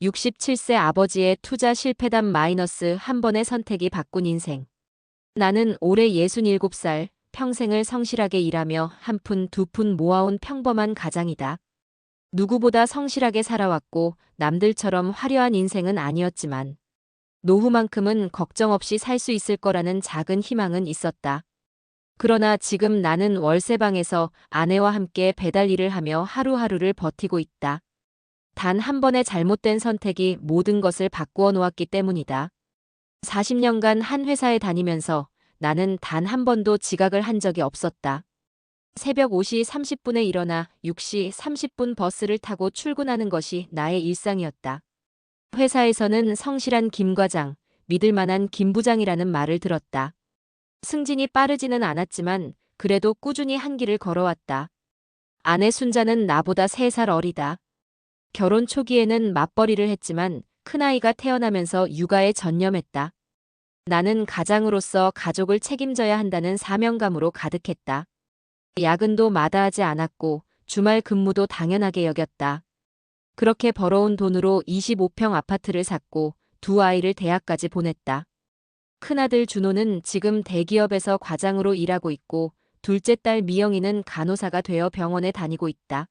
67세 아버지의 투자 실패담 마이너스 한 번의 선택이 바꾼 인생. 나는 올해 67살, 평생을 성실하게 일하며 한 푼 두 푼 모아온 평범한 가장이다. 누구보다 성실하게 살아왔고 남들처럼 화려한 인생은 아니었지만 노후만큼은 걱정 없이 살 수 있을 거라는 작은 희망은 있었다. 그러나 지금 나는 월세방에서 아내와 함께 배달 일을 하며 하루하루를 버티고 있다. 단 한 번의 잘못된 선택이 모든 것을 바꾸어 놓았기 때문이다. 40년간 한 회사에 다니면서 나는 단 한 번도 지각을 한 적이 없었다. 새벽 5시 30분에 일어나 6시 30분 버스를 타고 출근하는 것이 나의 일상이었다. 회사에서는 성실한 김 과장, 믿을 만한 김 부장이라는 말을 들었다. 승진이 빠르지는 않았지만 그래도 꾸준히 한 길을 걸어왔다. 아내 순자는 나보다 3살 어리다. 결혼 초기에는 맞벌이를 했지만 큰아이가 태어나면서 육아에 전념했다. 나는 가장으로서 가족을 책임져야 한다는 사명감으로 가득했다. 야근도 마다하지 않았고 주말 근무도 당연하게 여겼다. 그렇게 벌어온 돈으로 25평 아파트를 샀고 두 아이를 대학까지 보냈다. 큰아들 준호는 지금 대기업에서 과장으로 일하고 있고 둘째 딸 미영이는 간호사가 되어 병원에 다니고 있다.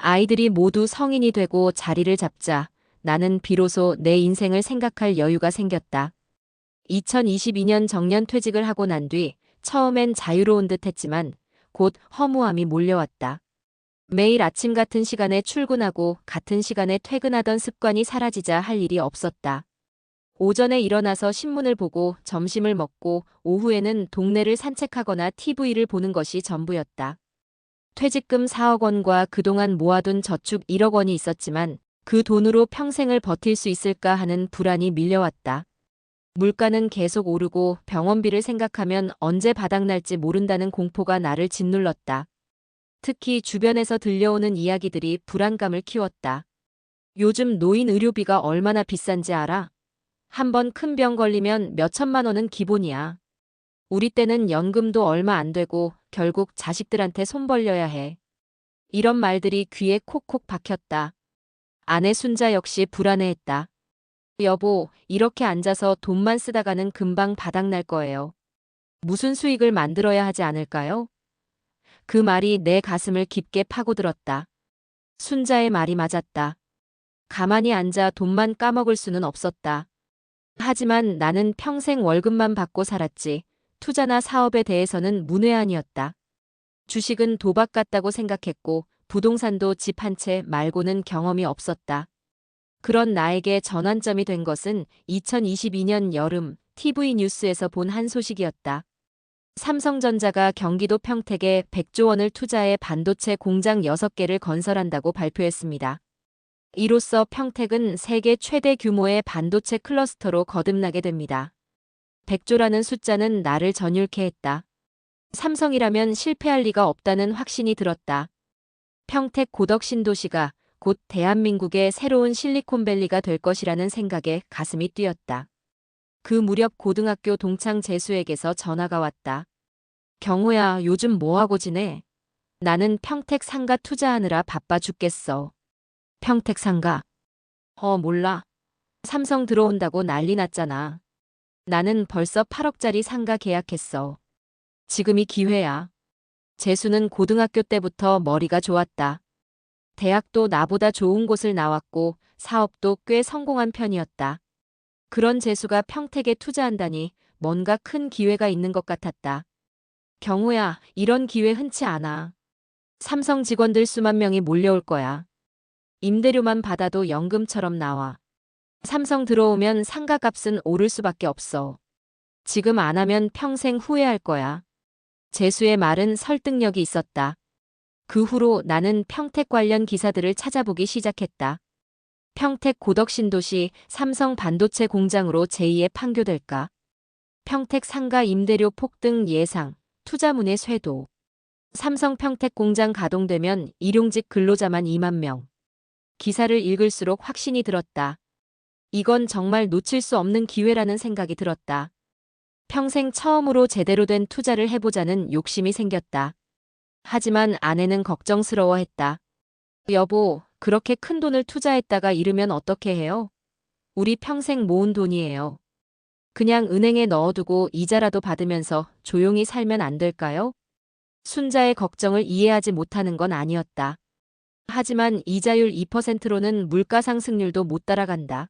아이들이 모두 성인이 되고 자리를 잡자 나는 비로소 내 인생을 생각할 여유가 생겼다. 2022년 정년 퇴직을 하고 난 뒤 처음엔 자유로운 듯 했지만 곧 허무함이 몰려왔다. 매일 아침 같은 시간에 출근하고 같은 시간에 퇴근하던 습관이 사라지자 할 일이 없었다. 오전에 일어나서 신문을 보고 점심을 먹고 오후에는 동네를 산책하거나 TV를 보는 것이 전부였다. 퇴직금 4억 원과 그동안 모아둔 저축 1억 원이 있었지만 그 돈으로 평생을 버틸 수 있을까 하는 불안이 밀려왔다. 물가는 계속 오르고 병원비를 생각하면 언제 바닥날지 모른다는 공포가 나를 짓눌렀다. 특히 주변에서 들려오는 이야기들이 불안감을 키웠다. 요즘 노인 의료비가 얼마나 비싼지 알아? 한 번 큰 병 걸리면 몇 천만 원은 기본이야. 우리 때는 연금도 얼마 안 되고 결국 자식들한테 손 벌려야 해. 이런 말들이 귀에 콕콕 박혔다. 아내 순자 역시 불안해했다. 여보, 이렇게 앉아서 돈만 쓰다가는 금방 바닥날 거예요. 무슨 수익을 만들어야 하지 않을까요? 그 말이 내 가슴을 깊게 파고들었다. 순자의 말이 맞았다. 가만히 앉아 돈만 까먹을 수는 없었다. 하지만 나는 평생 월급만 받고 살았지. 투자나 사업에 대해서는 문외한이었다. 주식은 도박 같다고 생각했고 부동산도 집 한 채 말고는 경험이 없었다. 그런 나에게 전환점이 된 것은 2022년 여름 TV 뉴스에서 본 한 소식이었다. 삼성전자가 경기도 평택에 100조 원을 투자해 반도체 공장 6개를 건설한다고 발표했습니다. 이로써 평택은 세계 최대 규모의 반도체 클러스터로 거듭나게 됩니다. 100조라는 숫자는 나를 전율케 했다. 삼성이라면 실패할 리가 없다는 확신이 들었다. 평택 고덕 신도시가 곧 대한민국의 새로운 실리콘밸리가 될 것이라는 생각에 가슴이 뛰었다. 그 무렵 고등학교 동창 재수에게서 전화가 왔다. 경호야, 요즘 뭐하고 지내? 나는 평택 상가 투자하느라 바빠 죽겠어. 평택 상가? 몰라. 삼성 들어온다고 난리 났잖아. 나는 벌써 8억짜리 상가 계약했어. 지금이 기회야. 재수는 고등학교 때부터 머리가 좋았다. 대학도 나보다 좋은 곳을 나왔고 사업도 꽤 성공한 편이었다. 그런 재수가 평택에 투자한다니 뭔가 큰 기회가 있는 것 같았다. 경호야, 이런 기회 흔치 않아. 삼성 직원들 수만 명이 몰려올 거야. 임대료만 받아도 연금처럼 나와. 삼성 들어오면 상가값은 오를 수밖에 없어. 지금 안 하면 평생 후회할 거야. 재수의 말은 설득력이 있었다. 그 후로 나는 평택 관련 기사들을 찾아보기 시작했다. 평택 고덕 신도시 삼성 반도체 공장으로 제2의 판교될까? 평택 상가 임대료 폭등 예상, 투자문의 쇄도. 삼성 평택 공장 가동되면 일용직 근로자만 2만 명. 기사를 읽을수록 확신이 들었다. 이건 정말 놓칠 수 없는 기회라는 생각이 들었다. 평생 처음으로 제대로 된 투자를 해보자는 욕심이 생겼다. 하지만 아내는 걱정스러워했다. 여보, 그렇게 큰 돈을 투자했다가 잃으면 어떻게 해요? 우리 평생 모은 돈이에요. 그냥 은행에 넣어두고 이자라도 받으면서 조용히 살면 안 될까요? 순자의 걱정을 이해하지 못하는 건 아니었다. 하지만 이자율 2%로는 물가 상승률도 못 따라간다.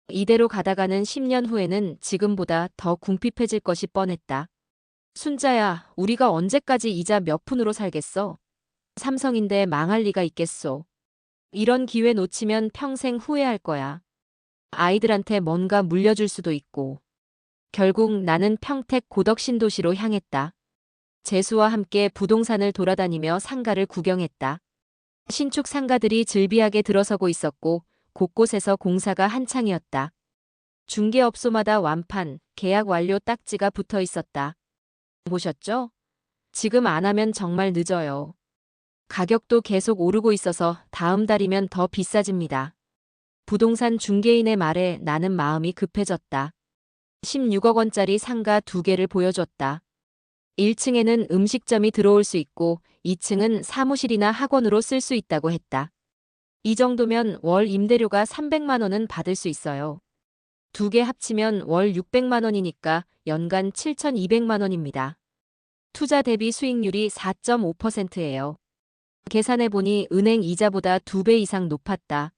이대로 가다가는 10년 후에는 지금보다 더 궁핍해질 것이 뻔했다. 순자야, 우리가 언제까지 이자 몇 푼으로 살겠어? 삼성인데 망할 리가 있겠소. 이런 기회 놓치면 평생 후회할 거야. 아이들한테 뭔가 물려줄 수도 있고. 결국 나는 평택 고덕신도시로 향했다. 재수와 함께 부동산을 돌아다니며 상가를 구경했다. 신축 상가들이 즐비하게 들어서고 있었고 곳곳에서 공사가 한창이었다. 중개업소마다 완판, 계약 완료 딱지가 붙어 있었다. 보셨죠? 지금 안 하면 정말 늦어요. 가격도 계속 오르고 있어서 다음 달이면 더 비싸집니다. 부동산 중개인의 말에 나는 마음이 급해졌다. 16억 원짜리 상가 2개를 보여줬다. 1층에는 음식점이 들어올 수 있고 2층은 사무실이나 학원으로 쓸 수 있다고 했다. 이 정도면 월 임대료가 300만 원은 받을 수 있어요. 2개 합치면 월 600만 원이니까 연간 7,200만 원입니다. 투자 대비 수익률이 4.5%예요. 계산해보니 은행 이자보다 2배 이상 높았다.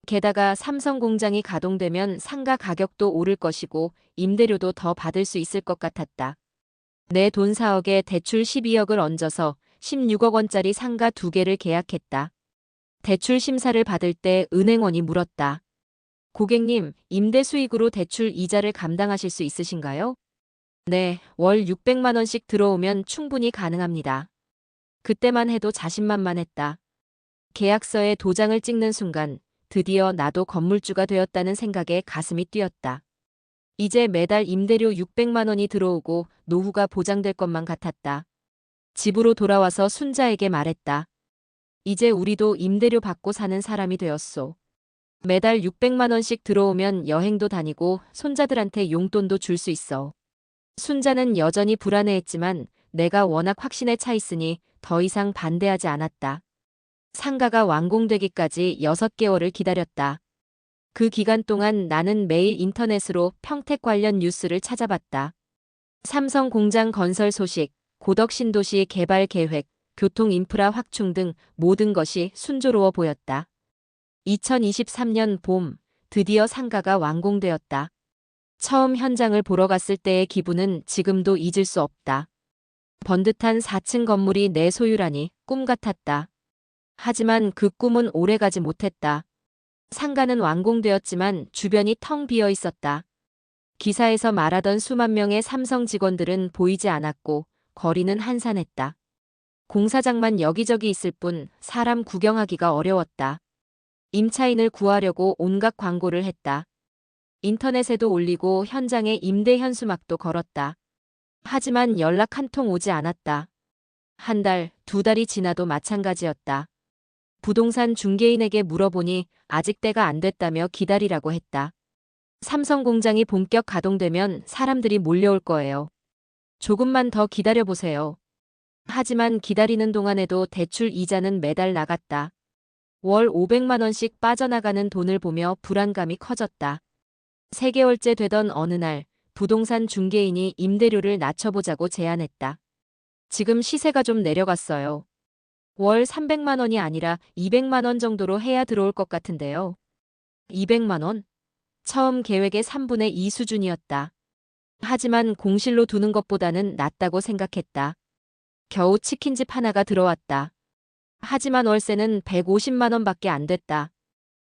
게다가 삼성 공장이 가동되면 상가 가격도 오를 것이고 임대료도 더 받을 수 있을 것 같았다. 내 돈 4억에 대출 12억을 얹어서 16억 원짜리 상가 2개를 계약했다. 대출 심사를 받을 때 은행원이 물었다. 고객님, 임대 수익으로 대출 이자를 감당하실 수 있으신가요? 네, 월 600만 원씩 들어오면 충분히 가능합니다. 그때만 해도 자신만만했다. 계약서에 도장을 찍는 순간 드디어 나도 건물주가 되었다는 생각에 가슴이 뛰었다. 이제 매달 임대료 600만 원이 들어오고 노후가 보장될 것만 같았다. 집으로 돌아와서 순자에게 말했다. 이제 우리도 임대료 받고 사는 사람이 되었소. 매달 600만 원씩 들어오면 여행도 다니고 손자들한테 용돈도 줄 수 있어. 순자는 여전히 불안해했지만 내가 워낙 확신에 차 있으니 더 이상 반대하지 않았다. 상가가 완공되기까지 6개월을 기다렸다. 그 기간 동안 나는 매일 인터넷으로 평택 관련 뉴스를 찾아봤다. 삼성 공장 건설 소식, 고덕 신도시 개발 계획, 교통 인프라 확충 등 모든 것이 순조로워 보였다. 2023년 봄, 드디어 상가가 완공되었다. 처음 현장을 보러 갔을 때의 기분은 지금도 잊을 수 없다. 번듯한 4층 건물이 내 소유라니 꿈 같았다. 하지만 그 꿈은 오래가지 못했다. 상가는 완공되었지만 주변이 텅 비어 있었다. 기사에서 말하던 수만 명의 삼성 직원들은 보이지 않았고 거리는 한산했다. 공사장만 여기저기 있을 뿐 사람 구경하기가 어려웠다. 임차인을 구하려고 온갖 광고를 했다. 인터넷에도 올리고 현장에 임대 현수막도 걸었다. 하지만 연락 한 통 오지 않았다. 한 달, 2달이 지나도 마찬가지였다. 부동산 중개인에게 물어보니 아직 때가 안 됐다며 기다리라고 했다. 삼성 공장이 본격 가동되면 사람들이 몰려올 거예요. 조금만 더 기다려보세요. 하지만 기다리는 동안에도 대출 이자는 매달 나갔다. 월 500만 원씩 빠져나가는 돈을 보며 불안감이 커졌다. 3개월째 되던 어느 날 부동산 중개인이 임대료를 낮춰보자고 제안했다. 지금 시세가 좀 내려갔어요. 월 300만 원이 아니라 200만 원 정도로 해야 들어올 것 같은데요. 200만 원? 처음 계획의 3분의 2 수준이었다. 하지만 공실로 두는 것보다는 낫다고 생각했다. 겨우 치킨집 하나가 들어왔다. 하지만 월세는 150만 원밖에 안 됐다.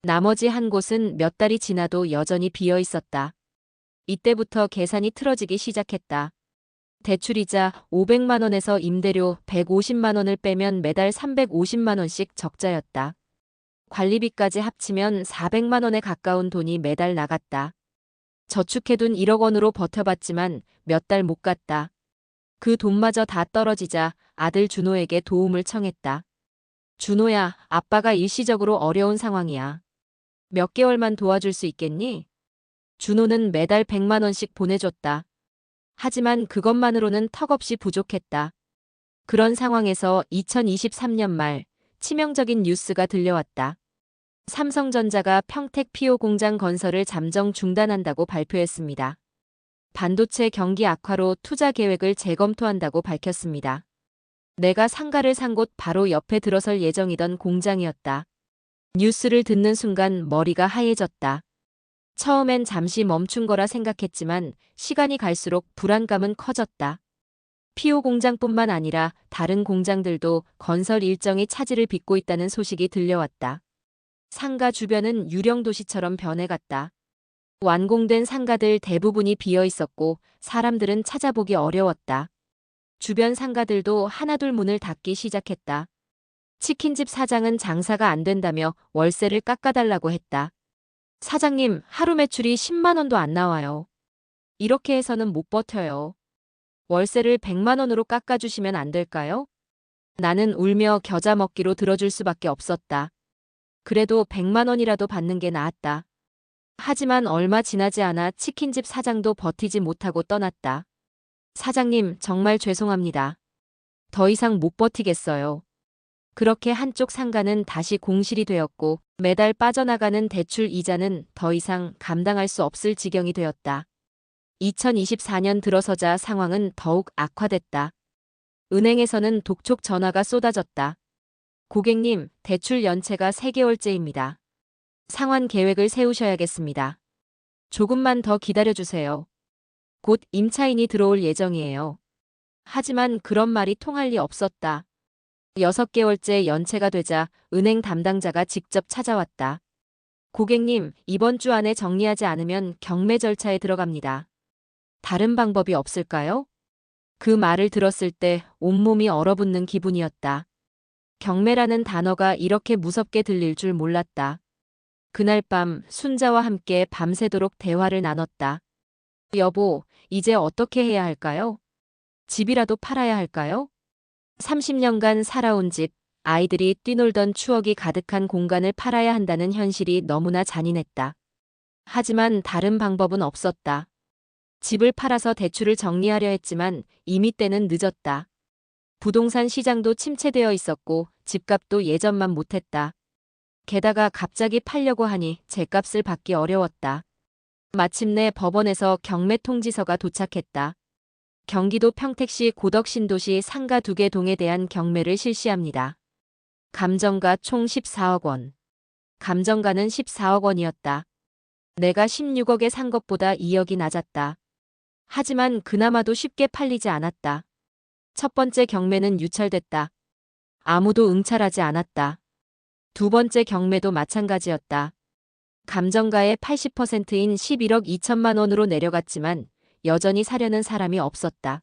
나머지 한 곳은 몇 달이 지나도 여전히 비어 있었다. 이때부터 계산이 틀어지기 시작했다. 대출이자 500만 원에서 임대료 150만 원을 빼면 매달 350만 원씩 적자였다. 관리비까지 합치면 400만 원에 가까운 돈이 매달 나갔다. 저축해둔 1억 원으로 버텨봤지만 몇 달 못 갔다. 그 돈마저 다 떨어지자 아들 준호에게 도움을 청했다. 준호야, 아빠가 일시적으로 어려운 상황이야. 몇 개월만 도와줄 수 있겠니? 준호는 매달 100만 원씩 보내줬다. 하지만 그것만으로는 턱없이 부족했다. 그런 상황에서 2023년 말 치명적인 뉴스가 들려왔다. 삼성전자가 평택 PO 공장 건설을 잠정 중단한다고 발표했습니다. 반도체 경기 악화로 투자 계획을 재검토한다고 밝혔습니다. 내가 상가를 산 곳 바로 옆에 들어설 예정이던 공장이었다. 뉴스를 듣는 순간 머리가 하얘졌다. 처음엔 잠시 멈춘 거라 생각했지만 시간이 갈수록 불안감은 커졌다. PO 공장뿐만 아니라 다른 공장들도 건설 일정이 차질을 빚고 있다는 소식이 들려왔다. 상가 주변은 유령 도시처럼 변해갔다. 완공된 상가들 대부분이 비어 있었고 사람들은 찾아보기 어려웠다. 주변 상가들도 하나둘 문을 닫기 시작했다. 치킨집 사장은 장사가 안 된다며 월세를 깎아달라고 했다. 사장님, 하루 매출이 10만 원도 안 나와요. 이렇게 해서는 못 버텨요. 월세를 100만 원으로 깎아주시면 안 될까요? 나는 울며 겨자 먹기로 들어줄 수밖에 없었다. 그래도 100만 원이라도 받는 게 나았다. 하지만 얼마 지나지 않아 치킨집 사장도 버티지 못하고 떠났다. 사장님, 정말 죄송합니다. 더 이상 못 버티겠어요. 그렇게 한쪽 상가는 다시 공실이 되었고 매달 빠져나가는 대출 이자는 더 이상 감당할 수 없을 지경이 되었다. 2024년 들어서자 상황은 더욱 악화됐다. 은행에서는 독촉 전화가 쏟아졌다. 고객님, 대출 연체가 3개월째입니다. 상환 계획을 세우셔야겠습니다. 조금만 더 기다려주세요. 곧 임차인이 들어올 예정이에요. 하지만 그런 말이 통할 리 없었다. 6개월째 연체가 되자 은행 담당자가 직접 찾아왔다. 고객님, 이번 주 안에 정리하지 않으면 경매 절차에 들어갑니다. 다른 방법이 없을까요? 그 말을 들었을 때 온몸이 얼어붙는 기분이었다. 경매라는 단어가 이렇게 무섭게 들릴 줄 몰랐다. 그날 밤 순자와 함께 밤새도록 대화를 나눴다. 여보, 이제 어떻게 해야 할까요? 집이라도 팔아야 할까요? 30년간 살아온 집, 아이들이 뛰놀던 추억이 가득한 공간을 팔아야 한다는 현실이 너무나 잔인했다. 하지만 다른 방법은 없었다. 집을 팔아서 대출을 정리하려 했지만 이미 때는 늦었다. 부동산 시장도 침체되어 있었고 집값도 예전만 못했다. 게다가 갑자기 팔려고 하니 제값을 받기 어려웠다. 마침내 법원에서 경매 통지서가 도착했다. 경기도 평택시 고덕신도시 상가 2개 동에 대한 경매를 실시합니다. 감정가 총 14억 원. 감정가는 14억 원이었다. 내가 16억에 산 것보다 2억이 낮았다. 하지만 그나마도 쉽게 팔리지 않았다. 첫 번째 경매는 유찰됐다. 아무도 응찰하지 않았다. 두 번째 경매도 마찬가지였다. 감정가의 80%인 11억 2천만 원으로 내려갔지만 여전히 사려는 사람이 없었다.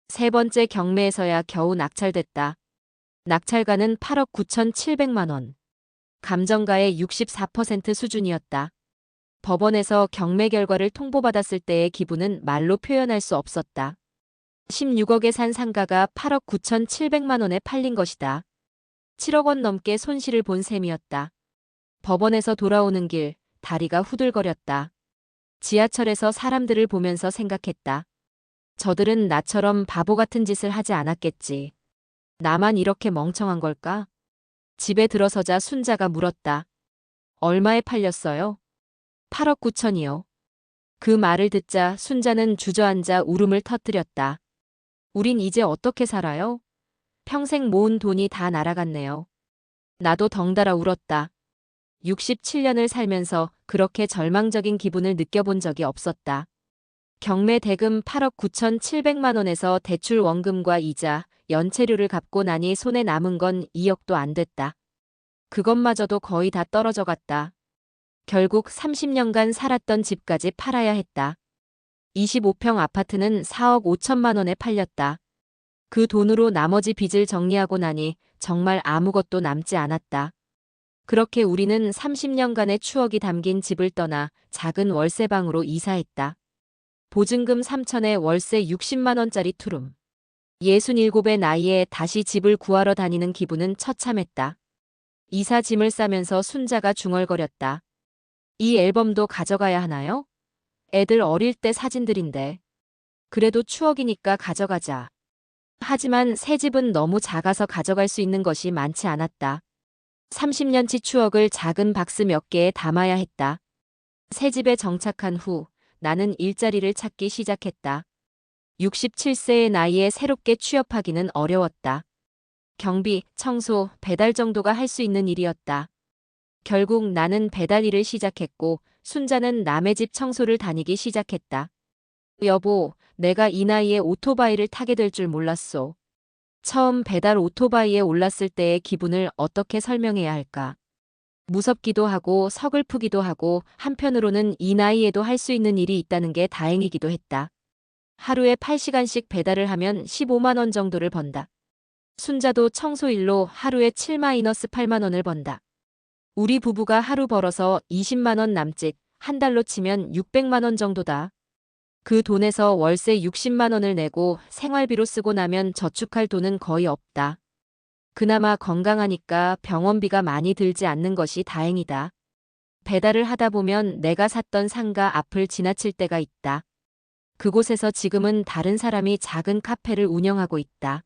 세 번째 경매에서야 겨우 낙찰됐다. 낙찰가는 8억 9천7백만 원. 감정가의 64% 수준이었다. 법원에서 경매 결과를 통보받았을 때의 기분은 말로 표현할 수 없었다. 16억에 산 상가가 8억 9천7백만 원에 팔린 것이다. 7억 원 넘게 손실을 본 셈이었다. 법원에서 돌아오는 길, 다리가 후들거렸다. 지하철에서 사람들을 보면서 생각했다. 저들은 나처럼 바보 같은 짓을 하지 않았겠지. 나만 이렇게 멍청한 걸까? 집에 들어서자 순자가 물었다. 얼마에 팔렸어요? 8억 9천이요. 그 말을 듣자 순자는 주저앉아 울음을 터뜨렸다. 우린 이제 어떻게 살아요? 평생 모은 돈이 다 날아갔네요. 나도 덩달아 울었다. 67년을 살면서 그렇게 절망적인 기분을 느껴본 적이 없었다. 경매 대금 8억 9천7백만 원에서 대출 원금과 이자, 연체료를 갚고 나니 손에 남은 건 2억도 안 됐다. 그것마저도 거의 다 떨어져 갔다. 결국 30년간 살았던 집까지 팔아야 했다. 25평 아파트는 4억 5천만 원에 팔렸다. 그 돈으로 나머지 빚을 정리하고 나니 정말 아무것도 남지 않았다. 그렇게 우리는 30년간의 추억이 담긴 집을 떠나 작은 월세방으로 이사했다. 보증금 3천에 월세 60만 원짜리 투룸. 67의 나이에 다시 집을 구하러 다니는 기분은 처참했다. 이사 짐을 싸면서 순자가 중얼거렸다. 이 앨범도 가져가야 하나요? 애들 어릴 때 사진들인데. 그래도 추억이니까 가져가자. 하지만 새 집은 너무 작아서 가져갈 수 있는 것이 많지 않았다. 30년치 추억을 작은 박스 몇 개에 담아야 했다. 새 집에 정착한 후 나는 일자리를 찾기 시작했다. 67세의 나이에 새롭게 취업하기는 어려웠다. 경비, 청소, 배달 정도가 할 수 있는 일이었다. 결국 나는 배달 일을 시작했고 순자는 남의 집 청소를 다니기 시작했다. 여보, 내가 이 나이에 오토바이를 타게 될 줄 몰랐소. 처음 배달 오토바이에 올랐을 때의 기분을 어떻게 설명해야 할까? 무섭기도 하고 서글프기도 하고 한편으로는 이 나이에도 할 수 있는 일이 있다는 게 다행이기도 했다. 하루에 8시간씩 배달을 하면 15만 원 정도를 번다. 순자도 청소일로 하루에 7-8만 원을 번다. 우리 부부가 하루 벌어서 20만 원 남짓, 한 달로 치면 600만 원 정도다. 그 돈에서 월세 60만 원을 내고 생활비로 쓰고 나면 저축할 돈은 거의 없다. 그나마 건강하니까 병원비가 많이 들지 않는 것이 다행이다. 배달을 하다 보면 내가 샀던 상가 앞을 지나칠 때가 있다. 그곳에서 지금은 다른 사람이 작은 카페를 운영하고 있다.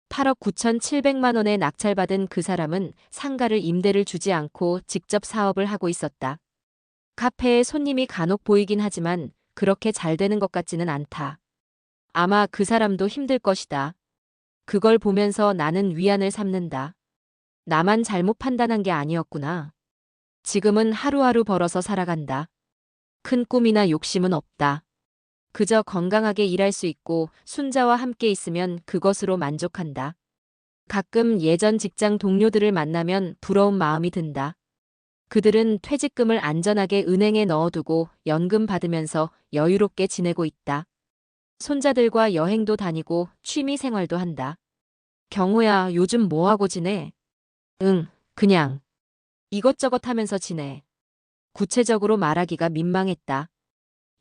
8억 9,700만 원에 낙찰받은 그 사람은 상가를 임대를 주지 않고 직접 사업을 하고 있었다. 카페에 손님이 간혹 보이긴 하지만 그렇게 잘 되는 것 같지는 않다. 아마 그 사람도 힘들 것이다. 그걸 보면서 나는 위안을 삼는다. 나만 잘못 판단한 게 아니었구나. 지금은 하루하루 벌어서 살아간다. 큰 꿈이나 욕심은 없다. 그저 건강하게 일할 수 있고 순자와 함께 있으면 그것으로 만족한다. 가끔 예전 직장 동료들을 만나면 부러운 마음이 든다. 그들은 퇴직금을 안전하게 은행에 넣어두고 연금 받으면서 여유롭게 지내고 있다. 손자들과 여행도 다니고 취미 생활도 한다. 경호야, 요즘 뭐하고 지내? 응, 그냥. 이것저것 하면서 지내. 구체적으로 말하기가 민망했다.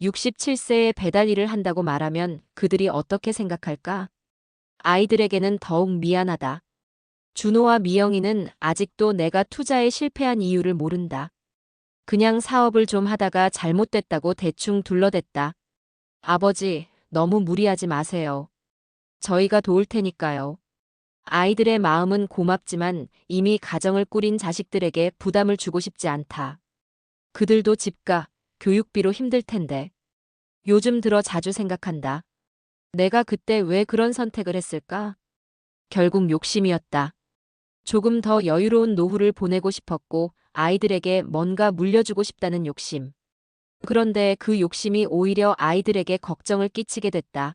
67세에 배달 일을 한다고 말하면 그들이 어떻게 생각할까? 아이들에게는 더욱 미안하다. 준호와 미영이는 아직도 내가 투자에 실패한 이유를 모른다. 그냥 사업을 좀 하다가 잘못됐다고 대충 둘러댔다. 아버지, 너무 무리하지 마세요. 저희가 도울 테니까요. 아이들의 마음은 고맙지만 이미 가정을 꾸린 자식들에게 부담을 주고 싶지 않다. 그들도 집값, 교육비로 힘들 텐데. 요즘 들어 자주 생각한다. 내가 그때 왜 그런 선택을 했을까? 결국 욕심이었다. 조금 더 여유로운 노후를 보내고 싶었고 아이들에게 뭔가 물려주고 싶다는 욕심. 그런데 그 욕심이 오히려 아이들에게 걱정을 끼치게 됐다.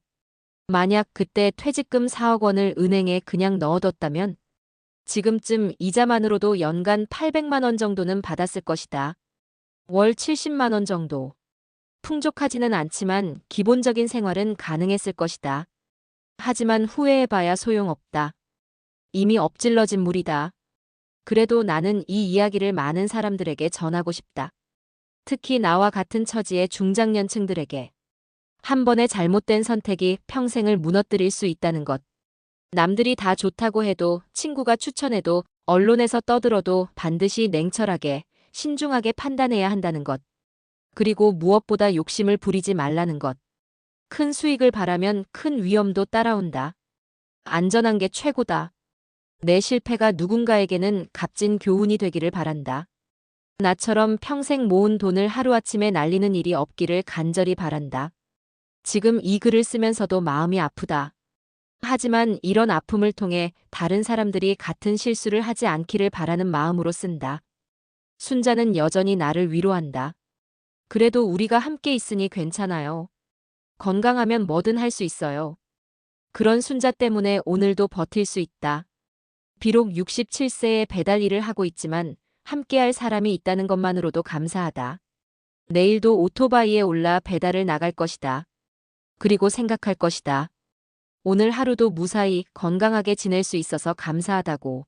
만약 그때 퇴직금 4억 원을 은행에 그냥 넣어뒀다면 지금쯤 이자만으로도 연간 800만 원 정도는 받았을 것이다. 월 70만 원 정도. 풍족하지는 않지만 기본적인 생활은 가능했을 것이다. 하지만 후회해봐야 소용없다. 이미 엎질러진 물이다. 그래도 나는 이 이야기를 많은 사람들에게 전하고 싶다. 특히 나와 같은 처지의 중장년층들에게. 한 번의 잘못된 선택이 평생을 무너뜨릴 수 있다는 것. 남들이 다 좋다고 해도 친구가 추천해도 언론에서 떠들어도 반드시 냉철하게, 신중하게 판단해야 한다는 것. 그리고 무엇보다 욕심을 부리지 말라는 것. 큰 수익을 바라면 큰 위험도 따라온다. 안전한 게 최고다. 내 실패가 누군가에게는 값진 교훈이 되기를 바란다. 나처럼 평생 모은 돈을 하루아침에 날리는 일이 없기를 간절히 바란다. 지금 이 글을 쓰면서도 마음이 아프다. 하지만 이런 아픔을 통해 다른 사람들이 같은 실수를 하지 않기를 바라는 마음으로 쓴다. 순자는 여전히 나를 위로한다. 그래도 우리가 함께 있으니 괜찮아요. 건강하면 뭐든 할 수 있어요. 그런 순자 때문에 오늘도 버틸 수 있다. 비록 67세에 배달 일을 하고 있지만 함께할 사람이 있다는 것만으로도 감사하다. 내일도 오토바이에 올라 배달을 나갈 것이다. 그리고 생각할 것이다. 오늘 하루도 무사히 건강하게 지낼 수 있어서 감사하다고.